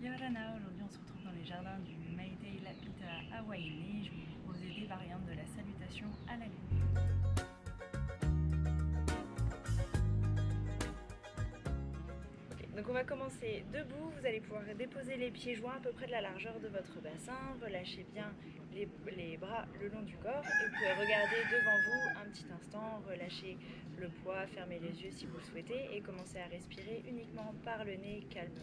Yorana, aujourd'hui on se retrouve dans les jardins du Mayday Lapita hawaïen. Je vais vous proposer des variantes de la salutation à la lune. Donc on va commencer debout, vous allez pouvoir déposer les pieds joints à peu près de la largeur de votre bassin, relâchez bien les bras le long du corps et vous pouvez regarder devant vous un petit instant, relâchez le poids, fermez les yeux si vous le souhaitez et commencez à respirer uniquement par le nez calmement.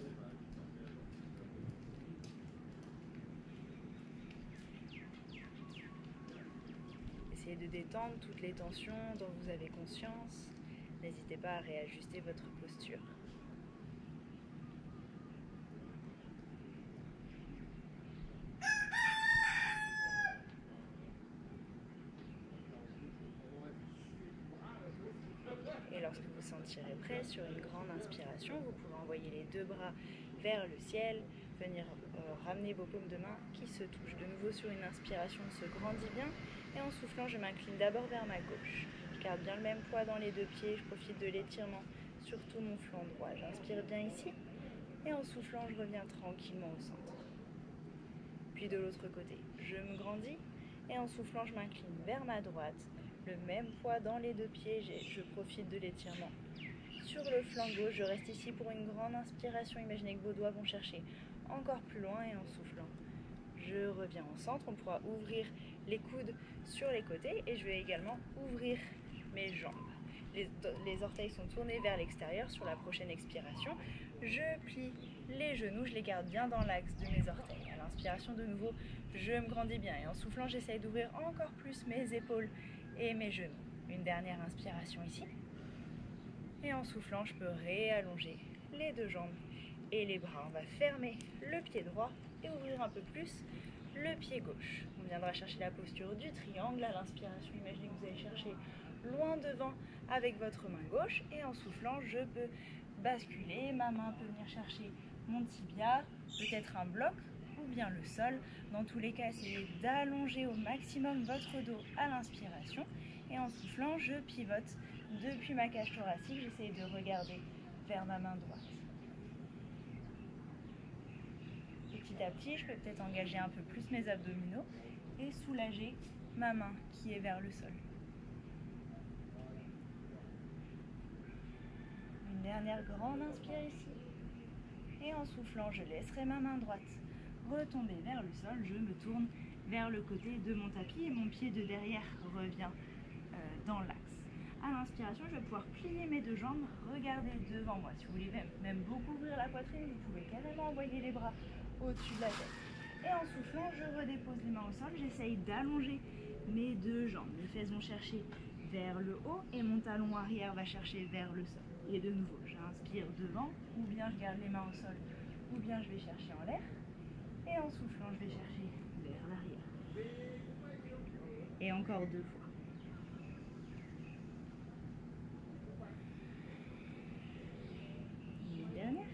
Essayez de détendre toutes les tensions dont vous avez conscience. N'hésitez pas à réajuster votre posture. Et lorsque vous sentirez prêt, sur une grande inspiration, vous pouvez envoyer les deux bras vers le ciel, venir ramener vos paumes de main qui se touchent. De nouveau sur une inspiration, on se grandit bien. Et en soufflant, je m'incline d'abord vers ma gauche. Je garde bien le même poids dans les deux pieds, je profite de l'étirement sur tout mon flanc droit. J'inspire bien ici. Et en soufflant, je reviens tranquillement au centre. Puis de l'autre côté, je me grandis. Et en soufflant, je m'incline vers ma droite. Le même poids dans les deux pieds, je profite de l'étirement. Sur le flanc gauche, je reste ici pour une grande inspiration. Imaginez que vos doigts vont chercher encore plus loin et en soufflant, je reviens au centre. On pourra ouvrir les coudes sur les côtés et je vais également ouvrir mes jambes. Les orteils sont tournés vers l'extérieur. Sur la prochaine expiration, je plie les genoux, je les garde bien dans l'axe de mes orteils. À l'inspiration, de nouveau, je me grandis bien et en soufflant, j'essaye d'ouvrir encore plus mes épaules et mes genoux. Une dernière inspiration ici. Et en soufflant, je peux réallonger les deux jambes et les bras. On va fermer le pied droit et ouvrir un peu plus le pied gauche. On viendra chercher la posture du triangle. À l'inspiration, imaginez que vous allez chercher loin devant avec votre main gauche. Et en soufflant, je peux basculer. Ma main peut venir chercher mon tibia, peut-être un bloc ou bien le sol. Dans tous les cas, essayez d'allonger au maximum votre dos à l'inspiration. Et en soufflant, je pivote depuis ma cage thoracique. J'essaye de regarder vers ma main droite. Petit à petit, je peux peut-être engager un peu plus mes abdominaux et soulager ma main qui est vers le sol. Une dernière grande inspire ici. Et en soufflant, je laisserai ma main droite retomber vers le sol. Je me tourne vers le côté de mon tapis et mon pied de derrière revient dans l'axe. À l'inspiration, je vais pouvoir plier mes deux jambes, regarder devant moi. Si vous voulez même beaucoup ouvrir la poitrine, vous pouvez carrément envoyer les bras au-dessus de la tête. Et en soufflant, je redépose les mains au sol. J'essaye d'allonger mes deux jambes. Mes fesses vont chercher vers le haut et mon talon arrière va chercher vers le sol. Et de nouveau, j'inspire devant, ou bien je garde les mains au sol, ou bien je vais chercher en l'air. Et en soufflant, je vais chercher vers l'arrière. Et encore deux fois. Une dernière.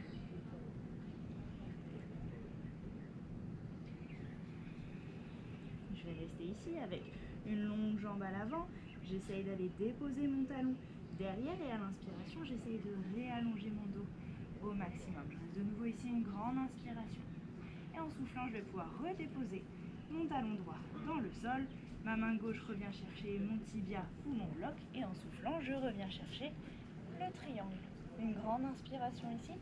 Je vais rester ici avec une longue jambe à l'avant. J'essaye d'aller déposer mon talon derrière et à l'inspiration, j'essaye de réallonger mon dos au maximum. Je reste de nouveau ici une grande inspiration. Et en soufflant, je vais pouvoir redéposer mon talon droit dans le sol. Ma main gauche revient chercher mon tibia ou mon bloc. Et en soufflant, je reviens chercher le triangle. Une grande inspiration ici.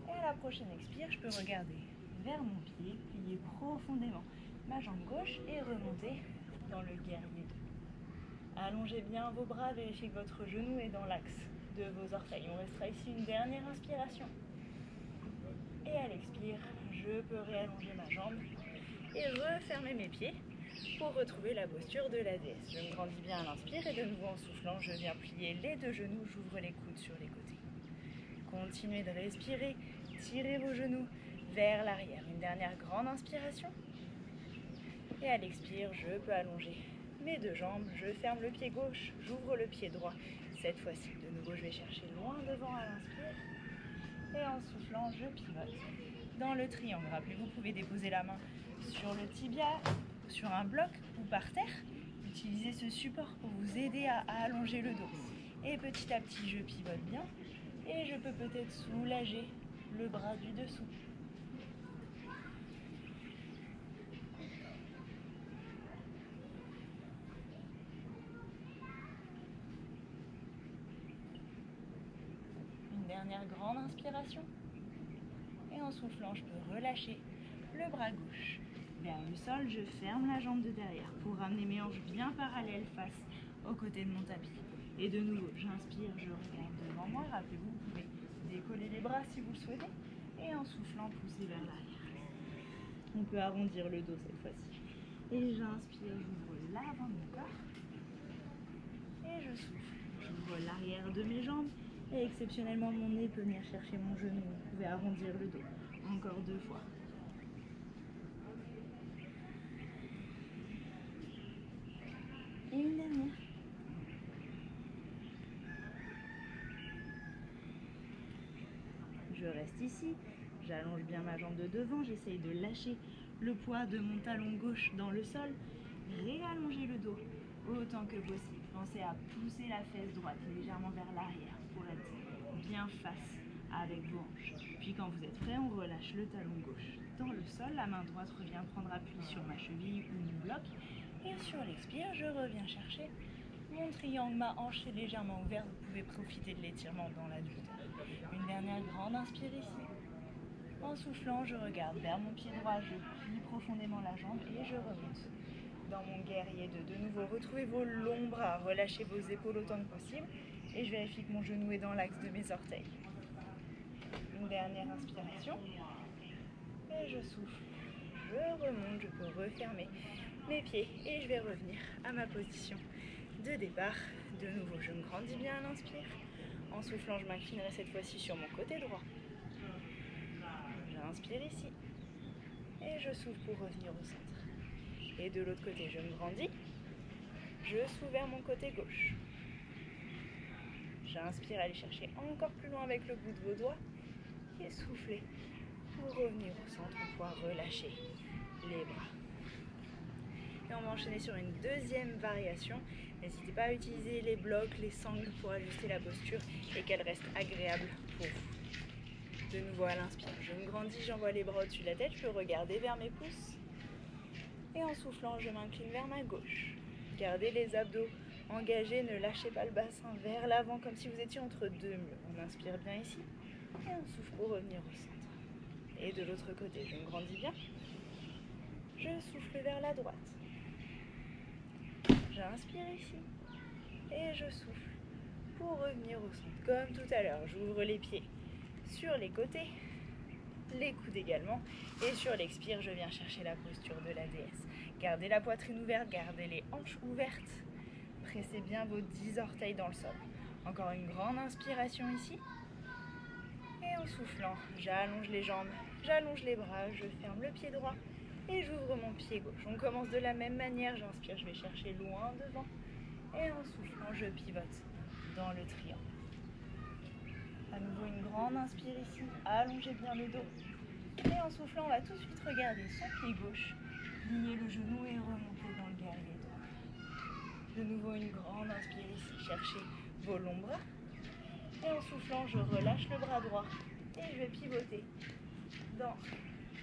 Et à la prochaine expire, je peux regarder vers mon pied, plier profondément ma jambe gauche et remonter dans le guerrier 2. Allongez bien vos bras, vérifiez que votre genou est dans l'axe de vos orteils. On restera ici une dernière inspiration. Et à l'expire, je peux réallonger ma jambe et refermer mes pieds pour retrouver la posture de la déesse. Je me grandis bien à l'inspire et de nouveau en soufflant, je viens plier les deux genoux, j'ouvre les coudes sur les côtés. Continuez de respirer, tirez vos genoux vers l'arrière. Une dernière grande inspiration. Et à l'expire, je peux allonger mes deux jambes, je ferme le pied gauche, j'ouvre le pied droit. Cette fois-ci, de nouveau, je vais chercher loin devant à l'inspire. Et en soufflant, je pivote dans le triangle. Rappelez-vous, vous pouvez déposer la main sur le tibia, sur un bloc ou par terre. Utilisez ce support pour vous aider à allonger le dos. Et petit à petit, je pivote bien et je peux peut-être soulager le bras du dessous. dernière grande inspiration. Et en soufflant, je peux relâcher le bras gauche vers le sol. Je ferme la jambe de derrière pour ramener mes hanches bien parallèles face au côté de mon tapis. Et de nouveau, j'inspire, je regarde devant moi. Rappelez-vous, vous pouvez décoller les bras si vous le souhaitez. Et en soufflant, pousser vers l'arrière. On peut arrondir le dos cette fois-ci. Et j'inspire, j'ouvre l'avant de mon corps. Et je souffle. J'ouvre l'arrière de mes jambes. Et exceptionnellement, mon nez peut venir chercher mon genou. Vous pouvez arrondir le dos. Encore 2 fois. Et une dernière. Je reste ici. J'allonge bien ma jambe de devant. J'essaye de lâcher le poids de mon talon gauche dans le sol. Réallonger le dos autant que possible. Pensez à pousser la fesse droite légèrement vers l'arrière pour être bien face avec vos hanches. Puis quand vous êtes prêt, on relâche le talon gauche dans le sol. La main droite revient prendre appui sur ma cheville ou mon bloc. Et sur l'expire, je reviens chercher mon triangle. Ma hanche est légèrement ouverte. Vous pouvez profiter de l'étirement dans l'adducteur. Une dernière grande inspire ici. En soufflant, je regarde vers mon pied droit. Je plie profondément la jambe et je remonte dans mon guerrier 2. De nouveau, retrouvez vos longs bras. Relâchez vos épaules autant que possible. Et je vérifie que mon genou est dans l'axe de mes orteils. Une dernière inspiration. Et je souffle. Je remonte. Je peux refermer mes pieds. Et je vais revenir à ma position de départ. De nouveau, je me grandis bien à l'inspire. En soufflant, je m'inclinerai cette fois-ci sur mon côté droit. J'inspire ici. Et je souffle pour revenir au centre. Et de l'autre côté, je me grandis. Je souffle vers mon côté gauche. J'inspire, aller chercher encore plus loin avec le bout de vos doigts. Et souffler pour revenir au centre, pour pouvoir relâcher les bras. Et on va enchaîner sur une deuxième variation. N'hésitez pas à utiliser les blocs, les sangles pour ajuster la posture et qu'elle reste agréable pour vous. De nouveau à l'inspire, je me grandis, j'envoie les bras au-dessus de la tête, je peux regarder vers mes pouces. Et en soufflant, je m'incline vers ma gauche. Gardez les abdos engagés, ne lâchez pas le bassin vers l'avant comme si vous étiez entre 2 murs. On inspire bien ici et on souffle pour revenir au centre. Et de l'autre côté, je me grandis bien. Je souffle vers la droite. J'inspire ici et je souffle pour revenir au centre. Comme tout à l'heure, j'ouvre les pieds sur les côtés, les coudes également. Et sur l'expire, je viens chercher la posture de la déesse. Gardez la poitrine ouverte, gardez les hanches ouvertes. Pressez bien vos 10 orteils dans le sol. Encore une grande inspiration ici. Et en soufflant, j'allonge les jambes, j'allonge les bras, je ferme le pied droit et j'ouvre mon pied gauche. On commence de la même manière, j'inspire, je vais chercher loin devant. Et en soufflant, je pivote dans le triangle. À nouveau une grande inspire ici, allongez bien le dos. Et en soufflant, on va tout de suite regarder son pied gauche, plier le genou et remonter dans le guerrier droit. De nouveau une grande inspire ici, cherchez vos longs bras. Et en soufflant, je relâche le bras droit et je vais pivoter dans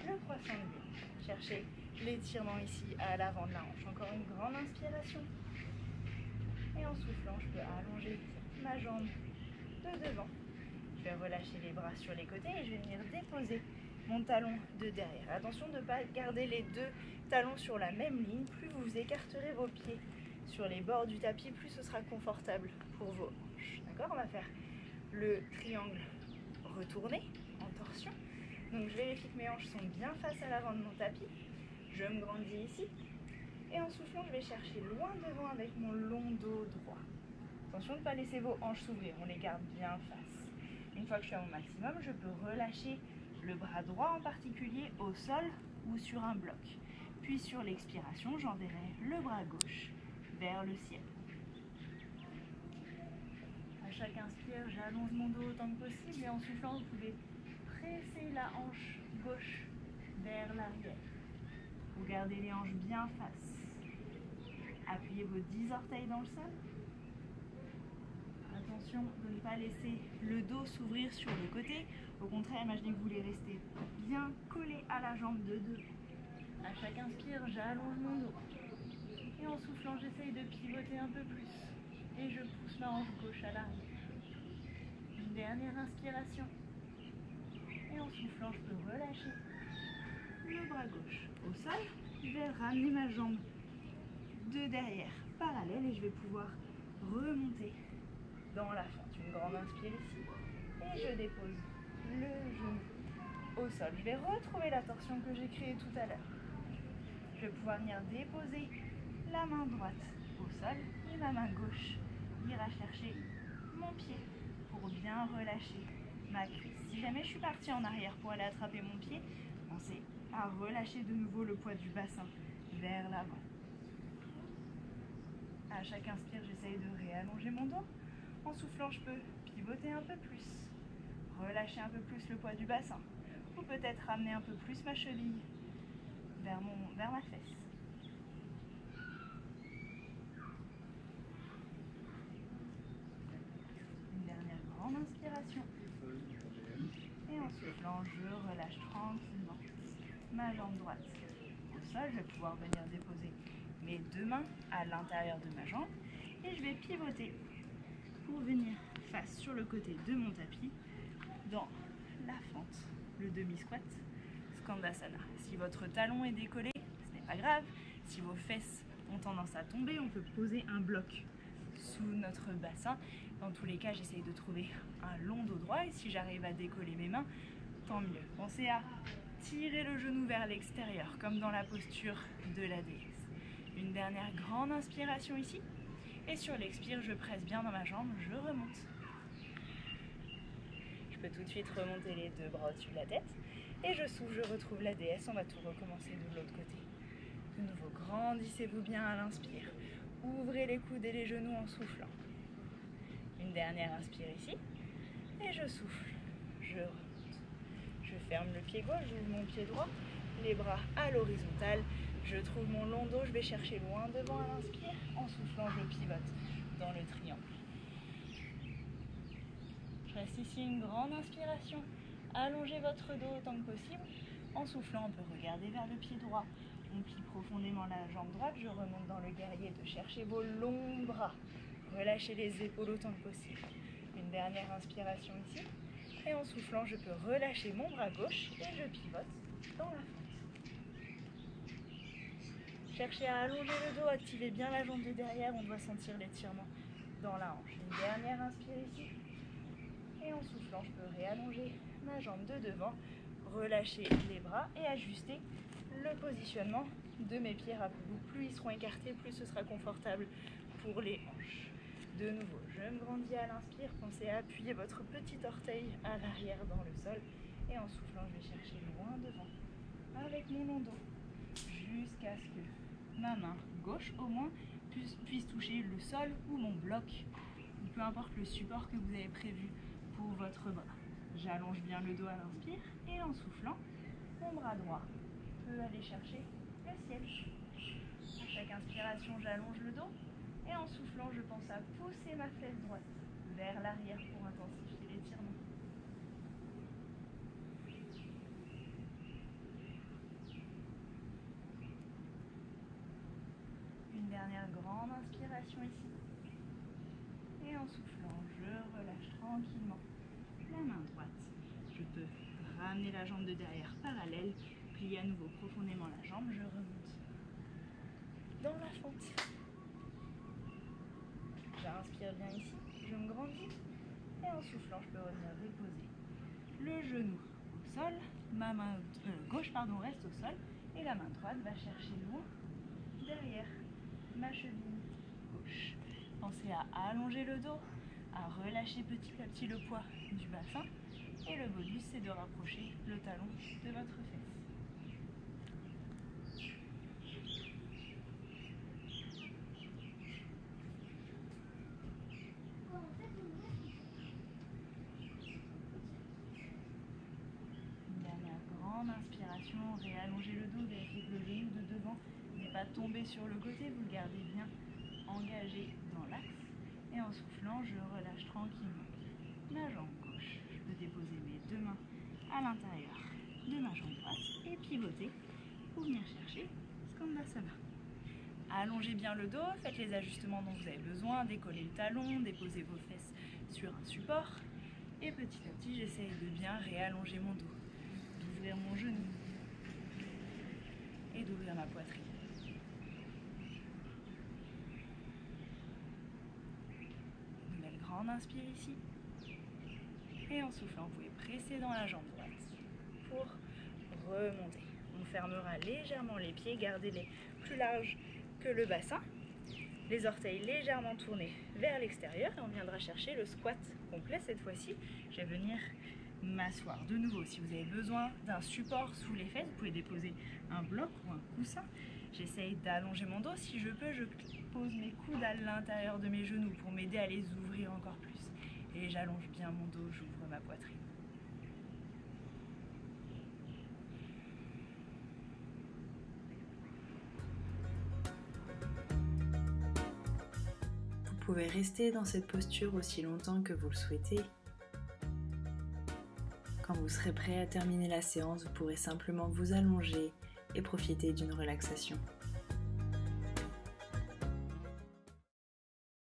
le croissant de lune. Cherchez l'étirement ici à l'avant de la hanche. Encore une grande inspiration. Et en soufflant, je peux allonger ma jambe de devant. Je vais relâcher les bras sur les côtés et je vais venir déposer mon talon de derrière. Attention de ne pas garder les 2 talons sur la même ligne. Plus vous écarterez vos pieds sur les bords du tapis, plus ce sera confortable pour vos hanches. D'accord ? On va faire le triangle retourné en torsion. Donc je vérifie que mes hanches sont bien face à l'avant de mon tapis. Je me grandis ici. Et en soufflant, je vais chercher loin devant avec mon long dos droit. Attention de ne pas laisser vos hanches s'ouvrir, on les garde bien face. Une fois que je suis à mon maximum, je peux relâcher le bras droit en particulier au sol ou sur un bloc. Puis sur l'expiration, j'enverrai le bras gauche vers le ciel. À chaque inspire, j'allonge mon dos autant que possible et en soufflant, vous pouvez presser la hanche gauche vers l'arrière. Vous gardez les hanches bien face. Appuyez vos 10 orteils dans le sol. Attention de ne pas laisser le dos s'ouvrir sur le côté. Au contraire, imaginez que vous voulez rester bien collé à la jambe de deux. À chaque inspire, j'allonge mon dos. Et en soufflant, j'essaye de pivoter un peu plus. Et je pousse ma hanche gauche à l'arrière. Une dernière inspiration. Et en soufflant, je peux relâcher le bras gauche au sol. Je vais ramener ma jambe de derrière parallèle et je vais pouvoir remonter dans la fente. Une grande inspire ici. Et je dépose le genou au sol. Je vais retrouver la torsion que j'ai créée tout à l'heure. Je vais pouvoir venir déposer la main droite au sol et ma main gauche ira chercher mon pied pour bien relâcher ma cuisse. Si jamais je suis partie en arrière pour aller attraper mon pied, pensez à relâcher de nouveau le poids du bassin vers l'avant. À chaque inspire, j'essaye de réallonger mon dos. En soufflant, je peux pivoter un peu plus, relâcher un peu plus le poids du bassin, ou peut-être ramener un peu plus ma cheville vers ma fesse. Une dernière grande inspiration. Et en soufflant, je relâche tranquillement ma jambe droite au sol. Je vais pouvoir venir déposer mes deux mains à l'intérieur de ma jambe et je vais pivoter pour venir face sur le côté de mon tapis dans la fente, le demi-squat, Skandasana. Si votre talon est décollé, ce n'est pas grave. Si vos fesses ont tendance à tomber, on peut poser un bloc sous notre bassin. Dans tous les cas, j'essaye de trouver un long dos droit et si j'arrive à décoller mes mains, tant mieux. Pensez à tirer le genou vers l'extérieur, comme dans la posture de la déesse. Une dernière grande inspiration ici. Et sur l'expire, je presse bien dans ma jambe, je remonte. Je peux tout de suite remonter les deux bras au-dessus de la tête. Et je souffle, je retrouve la déesse. On va tout recommencer de l'autre côté. De nouveau, grandissez-vous bien à l'inspire. Ouvrez les coudes et les genoux en soufflant. Une dernière inspire ici. Et je souffle, je remonte. Je ferme le pied gauche, j'ouvre mon pied droit. Les bras à l'horizontale. Je trouve mon long dos, je vais chercher loin devant à l'inspire. En soufflant, je pivote dans le triangle. Je reste ici une grande inspiration. Allongez votre dos autant que possible. En soufflant, on peut regarder vers le pied droit. On plie profondément la jambe droite. Je remonte dans le guerrier de chercher vos longs bras. Relâchez les épaules autant que possible. Une dernière inspiration ici. Et en soufflant, je peux relâcher mon bras gauche et je pivote dans la fente. Cherchez à allonger le dos, activez bien la jambe de derrière. On doit sentir l'étirement dans la hanche. Une dernière inspire ici. Et en soufflant, je peux réallonger ma jambe de devant, relâcher les bras et ajuster le positionnement de mes pieds. Rappelez-vous, plus ils seront écartés, plus ce sera confortable pour les hanches. De nouveau, je me grandis à l'inspire. Pensez à appuyer votre petit orteil à l'arrière dans le sol. Et en soufflant, je vais chercher loin devant avec mon long dos jusqu'à ce que ma main gauche au moins puisse toucher le sol ou mon bloc, ou peu importe le support que vous avez prévu pour votre bras. J'allonge bien le dos à l'inspire et en soufflant, mon bras droit peut aller chercher le ciel. À chaque inspiration, j'allonge le dos et en soufflant, je pense à pousser ma fesse droite vers l'arrière pour intensifier l'étirement. Une dernière grande inspiration ici. Et en soufflant, je relâche tranquillement la main droite. Je peux ramener la jambe de derrière parallèle, plier à nouveau profondément la jambe, je remonte dans la fente. J'inspire bien ici, je me grandis. Et en soufflant, je peux revenir déposer le genou au sol. Ma main gauche reste au sol et la main droite va chercher loin derrière ma cheville gauche. Pensez à allonger le dos, à relâcher petit à petit le poids du bassin. Et le bonus, c'est de rapprocher le talon de votre fesse. Une dernière grande inspiration, réallongez le dos, vérifiez que le genou de devant n'est pas tombé sur le côté, vous le gardez bien engagé dans l'axe. Et en soufflant, je relâche tranquillement ma jambe gauche. Je peux déposer mes deux mains à l'intérieur de ma jambe droite et pivoter pour venir chercher Skandasana. Allongez bien le dos, faites les ajustements dont vous avez besoin, décollez le talon, déposez vos fesses sur un support. Et petit à petit, j'essaye de bien réallonger mon dos, d'ouvrir mon genou et d'ouvrir ma poitrine. Nouvelle grande inspire ici. Et en soufflant, vous pouvez presser dans la jambe droite pour remonter. On fermera légèrement les pieds, gardez-les plus larges que le bassin. Les orteils légèrement tournés vers l'extérieur et on viendra chercher le squat complet cette fois-ci. Je vais venir m'asseoir. De nouveau, si vous avez besoin d'un support sous les fesses, vous pouvez déposer un bloc ou un coussin. J'essaye d'allonger mon dos. Si je peux, je pose mes coudes à l'intérieur de mes genoux pour m'aider à les ouvrir encore plus. Et j'allonge bien mon dos, j'ouvre ma poitrine. Vous pouvez rester dans cette posture aussi longtemps que vous le souhaitez. Quand vous serez prêt à terminer la séance, vous pourrez simplement vous allonger et profiter d'une relaxation.